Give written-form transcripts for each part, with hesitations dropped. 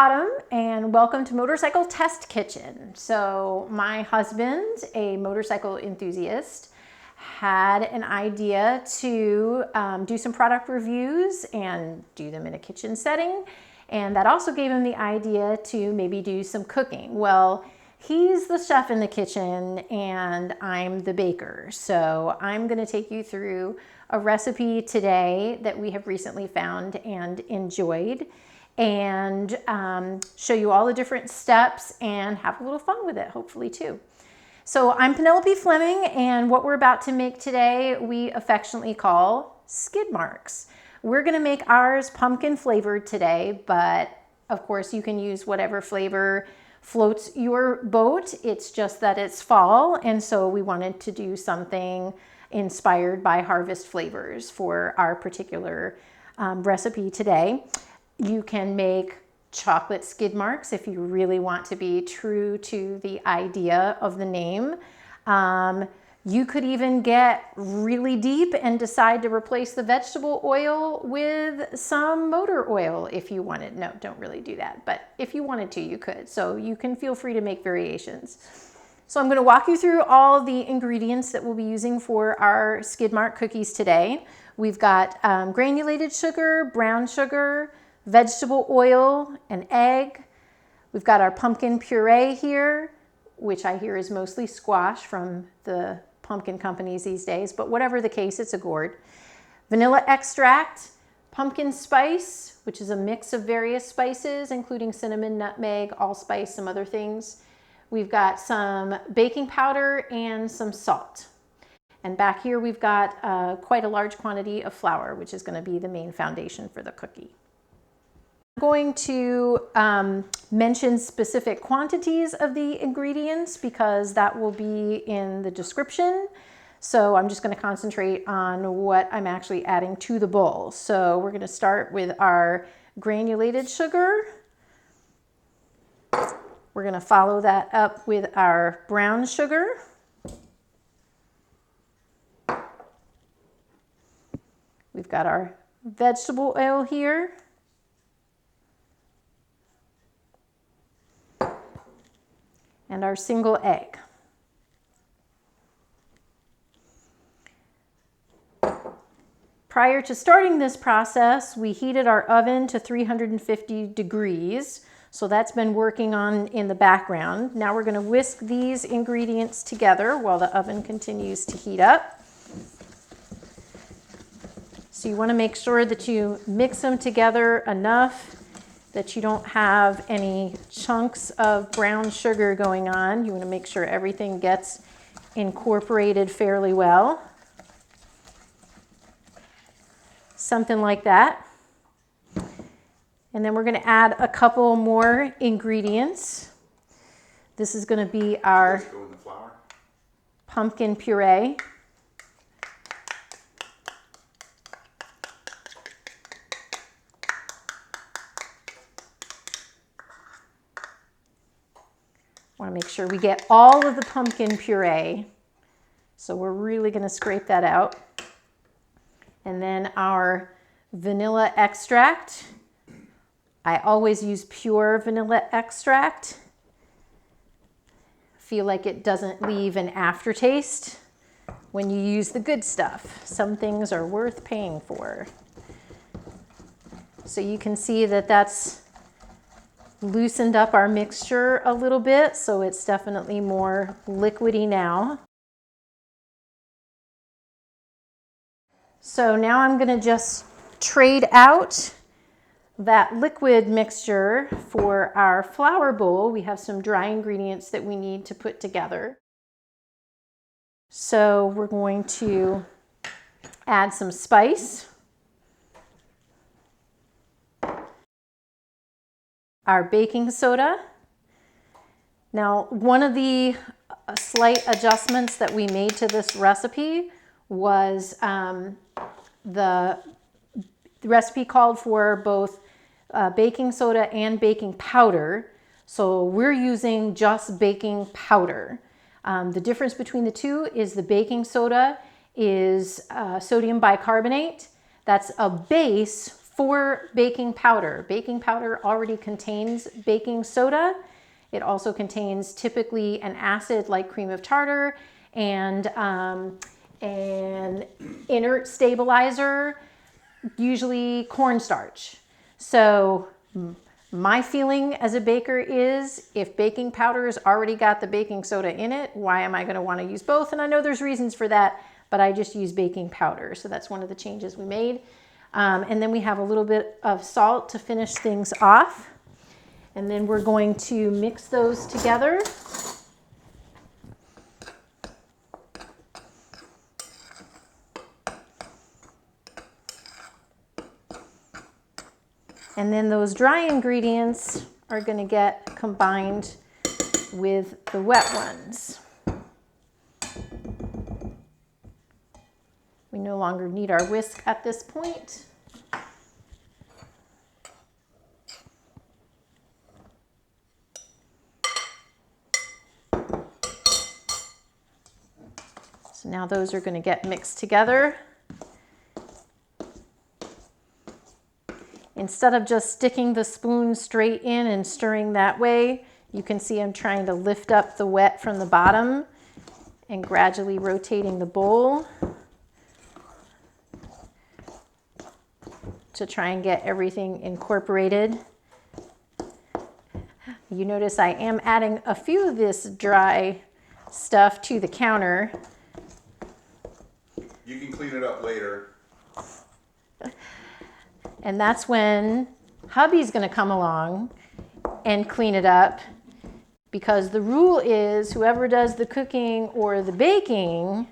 Autumn, and welcome to Motorcycle Test Kitchen. So my husband, a motorcycle enthusiast, had an idea to do some product reviews and do them in a kitchen setting. And that also gave him the idea to maybe do some cooking. Well, he's the chef in the kitchen and I'm the baker. So I'm gonna take you through a recipe today that we have recently found and enjoyed, and show you all the different steps and have a little fun with it, hopefully too. So I'm Penelope Fleming, and what we're about to make today we affectionately call skid marks. We're gonna make ours pumpkin flavored today, but of course you can use whatever flavor floats your boat. It's just that it's fall, and so we wanted to do something inspired by harvest flavors for our particular recipe today. You can make chocolate skid marks if you really want to be true to the idea of the name. You could even get really deep and decide to replace the vegetable oil with some motor oil if you wanted. No, don't really do that, but if you wanted to, you could. So you can feel free to make variations. So I'm going to walk you through all the ingredients that we'll be using for our skid mark cookies today. We've got granulated sugar, brown sugar, vegetable oil, an egg. We've got our pumpkin puree here, which I hear is mostly squash from the pumpkin companies these days, but whatever the case, it's a gourd. Vanilla extract, pumpkin spice, which is a mix of various spices, including cinnamon, nutmeg, allspice, some other things. We've got some baking powder and some salt. And back here we've got quite a large quantity of flour, which is going to be the main foundation for the cookie. I'm going to mention specific quantities of the ingredients because that will be in the description. So I'm just going to concentrate on what I'm actually adding to the bowl. So we're going to start with our granulated sugar. We're going to follow that up with our brown sugar. We've got our vegetable oil here. And our single egg. Prior to starting this process, we heated our oven to 350 degrees. So that's been working on in the background. Now we're going to whisk these ingredients together while the oven continues to heat up. So you want to make sure that you mix them together enough that you don't have any chunks of brown sugar going on. You want to make sure everything gets incorporated fairly well. Something like that. And then we're going to add a couple more ingredients. This is going to be our pumpkin puree. Want to make sure we get all of the pumpkin puree. So we're really going to scrape that out. And then our vanilla extract. I always use pure vanilla extract. Feel like it doesn't leave an aftertaste when you use the good stuff. Some things are worth paying for. So you can see that that's loosened up our mixture a little bit, so it's definitely more liquidy now. So now I'm going to just trade out that liquid mixture for our flour bowl. We have some dry ingredients that we need to put together. So we're going to add some spice. Our baking soda. Now, one of the slight adjustments that we made to this recipe was the recipe called for both baking soda and baking powder. So we're using just baking powder. The difference between the two is the baking soda is sodium bicarbonate. That's a base for baking powder. Baking powder already contains baking soda. It also contains typically an acid like cream of tartar and an inert stabilizer, usually cornstarch. So my feeling as a baker is if baking powder has already got the baking soda in it, why am I going to want to use both? And I know there's reasons for that, but I just use baking powder. So that's one of the changes we made. And then we have a little bit of salt to finish things off. And then we're going to mix those together. And then those dry ingredients are going to get combined with the wet ones. We no longer need our whisk at this point. So now those are going to get mixed together. Instead of just sticking the spoon straight in and stirring that way, you can see I'm trying to lift up the wet from the bottom and gradually rotating the bowl to try and get everything incorporated. You notice I am adding a few of this dry stuff to the counter. You can clean it up later. And that's when hubby's going to come along and clean it up, because the rule is whoever does the cooking or the baking,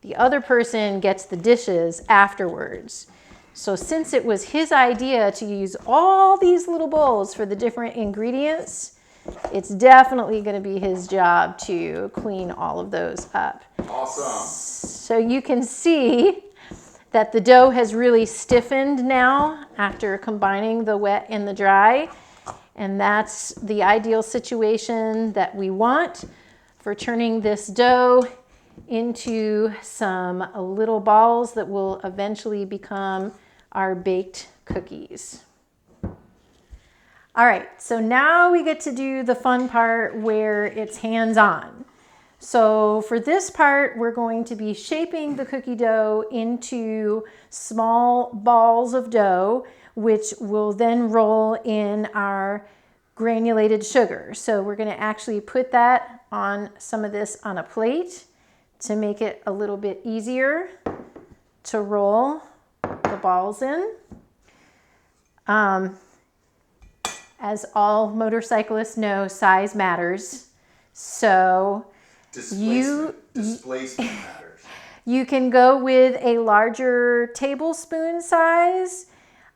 the other person gets the dishes afterwards. So since it was his idea to use all these little bowls for the different ingredients, it's definitely going to be his job to clean all of those up. Awesome. So you can see that the dough has really stiffened now after combining the wet and the dry. And that's the ideal situation that we want for turning this dough into some little balls that will eventually become our baked cookies. All right, so now we get to do the fun part where it's hands-on. So for this part, we're going to be shaping the cookie dough into small balls of dough, which will then roll in our granulated sugar. So we're going to actually put that on some of this on a plate to make it a little bit easier to roll the balls in. As all motorcyclists know, size matters. So Displacement matters. You can go with a larger tablespoon size.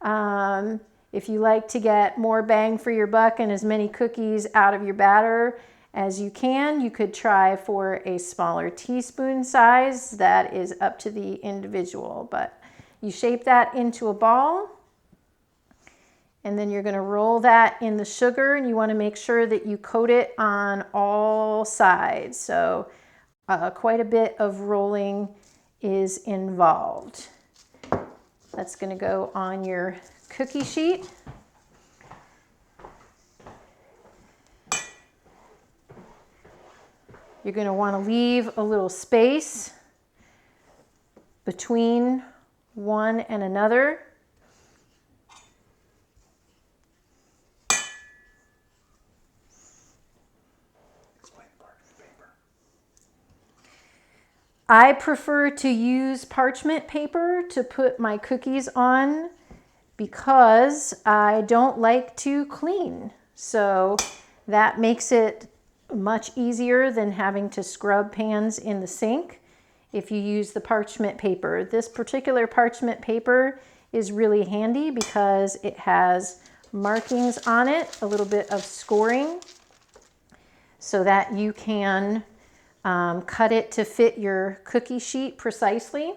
If you like to get more bang for your buck and as many cookies out of your batter as you can, you could try for a smaller teaspoon size. That is up to the individual, but you shape that into a ball. And then you're going to roll that in the sugar, and you want to make sure that you coat it on all sides. So quite a bit of rolling is involved. That's going to go on your cookie sheet. You're going to want to leave a little space between one and another. I prefer to use parchment paper to put my cookies on because I don't like to clean. So that makes it much easier than having to scrub pans in the sink if you use the parchment paper. This particular parchment paper is really handy because it has markings on it, a little bit of scoring, so that you can cut it to fit your cookie sheet precisely.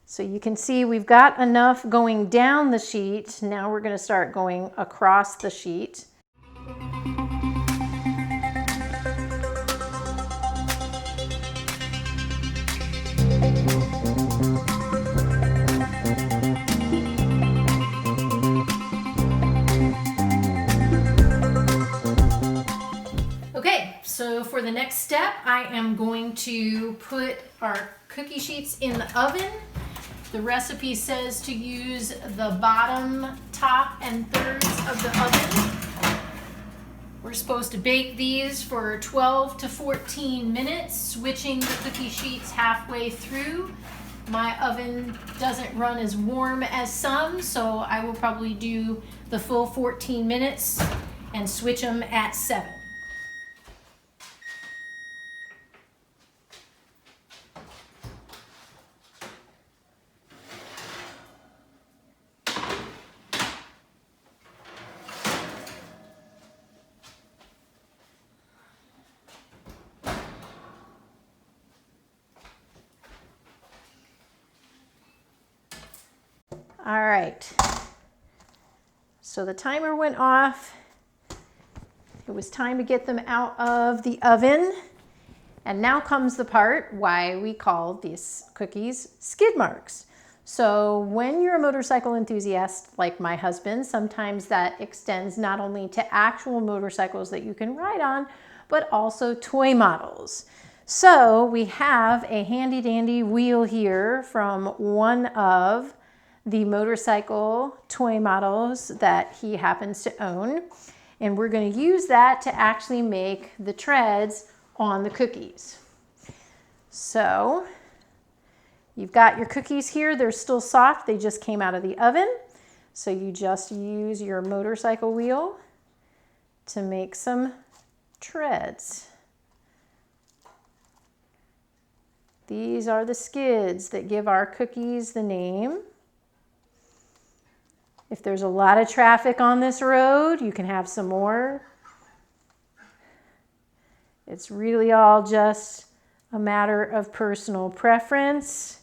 So you can see we've got enough going down the sheet. Now we're going to start going across the sheet. for the next step, I am going to put our cookie sheets in the oven. The recipe says to use the bottom, top, and thirds of the oven. We're supposed to bake these for 12 to 14 minutes, switching the cookie sheets halfway through. My oven doesn't run as warm as some, so I will probably do the full 14 minutes and switch them at 7. All right, so the timer went off. It was time to get them out of the oven. And now comes the part why we call these cookies skid marks. So when you're a motorcycle enthusiast like my husband, sometimes that extends not only to actual motorcycles that you can ride on, but also toy models. So we have a handy dandy wheel here from one of the motorcycle toy models that he happens to own. And we're going to use that to actually make the treads on the cookies. So you've got your cookies here. They're still soft. They just came out of the oven. So you just use your motorcycle wheel to make some treads. These are the skids that give our cookies the name. If there's a lot of traffic on this road, you can have some more. It's really all just a matter of personal preference.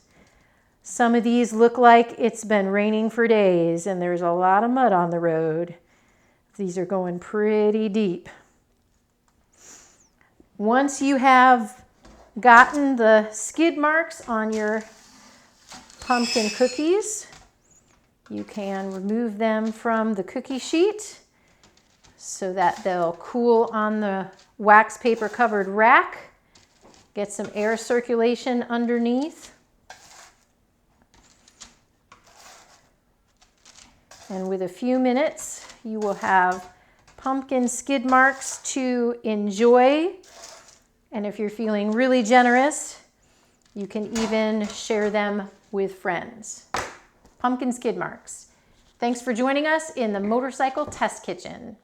Some of these look like it's been raining for days and there's a lot of mud on the road. These are going pretty deep. Once you have gotten the skid marks on your pumpkin cookies, you can remove them from the cookie sheet so that they'll cool on the wax paper covered rack. Get some air circulation underneath. And with a few minutes, you will have pumpkin skid marks to enjoy. And if you're feeling really generous, you can even share them with friends. Pumpkin skid marks. Thanks for joining us in the Motorcycle Test Kitchen.